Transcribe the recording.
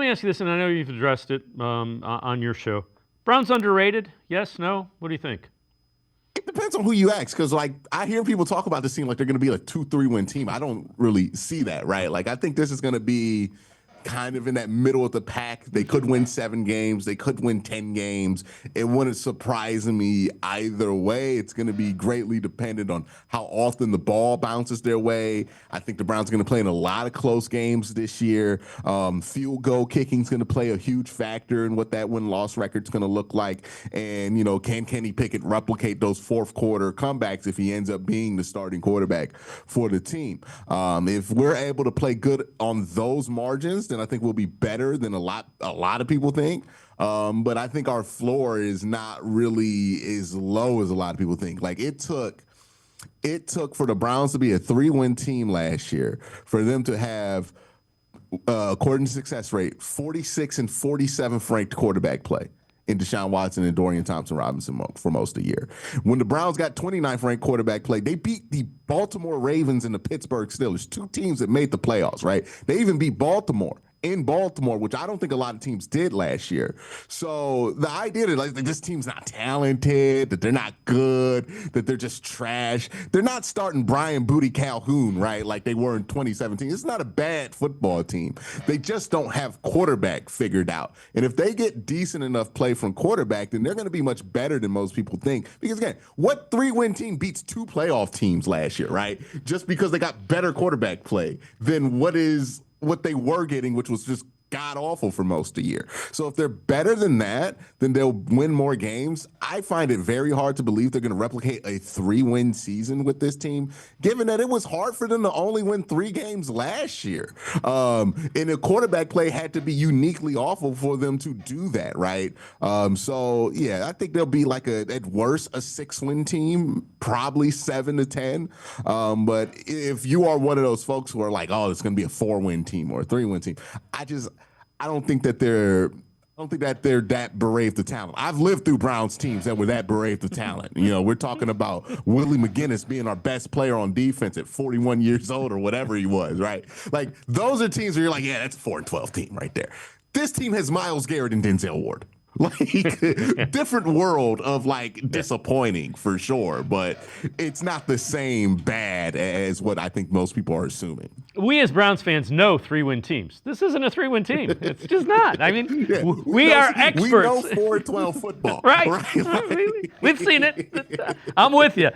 me ask you this, and I know you've addressed it on your show. Browns underrated? Yes, no? What do you think? It depends on who you ask, because like I hear people talk about this team like they're going to be a 2-3 win team. I don't really see that, right? Like I think this is going to be kind of in that middle of the pack. They could win 7 games. They could win 10 games. It wouldn't surprise me either way. It's going to be greatly dependent on how often the ball bounces their way. I think the Browns are going to play in a lot of close games this year. Field goal kicking is going to play a huge factor in what that win-loss record is going to look like. And, you know, can Kenny Pickett replicate those fourth quarter comebacks if he ends up being the starting quarterback for the team? If we're able to play good on those margins, then I think we'll be better than a lot of people think. But I think our floor is not really as low as a lot of people think. Like it took for the Browns to be a 3-win team last year for them to have, according to success rate, 46 and 47th ranked quarterback play in Deshaun Watson and Dorian Thompson-Robinson for most of the year. When the Browns got 29th ranked quarterback play, they beat the Baltimore Ravens and the Pittsburgh Steelers, 2 teams that made the playoffs, right? They even beat Baltimore in Baltimore, which I don't think a lot of teams did last year. So the idea that like this team's not talented, that they're not good, that they're just trash. They're not starting Brian Booty Calhoun, right? Like they were in 2017. It's not a bad football team. They just don't have quarterback figured out. And if they get decent enough play from quarterback, then they're going to be much better than most people think. Because again, what 3-win team beats 2 playoff teams last year, right? Just because they got better quarterback play than what they were getting, which was just god awful for most of the year. So if they're better than that, then they'll win more games. I find it very hard to believe they're going to replicate a 3-win season with this team, given that it was hard for them to only win 3 games last year. And the quarterback play had to be uniquely awful for them to do that, right? So yeah, I think they'll be like at worst a 6-win team, probably 7 to 10. But if you are one of those folks who are like, oh, it's going to be a 4-win team or a 3-win team, I don't think that they're that bereft of talent. I've lived through Browns teams that were that bereft of talent. You know, we're talking about Willie McGinnis being our best player on defense at 41 years old or whatever he was, right? Like those are teams where you're like, yeah, that's a 4-12 team right there. This team has Myles Garrett and Denzel Ward. Like different world of like disappointing for sure, but it's not the same bad as what I think most people are assuming. We as Browns fans know 3-win teams. This isn't a 3-win team. It's just not. I mean, we are experts. We know 4-12 football. Right. We've seen it. I'm with you.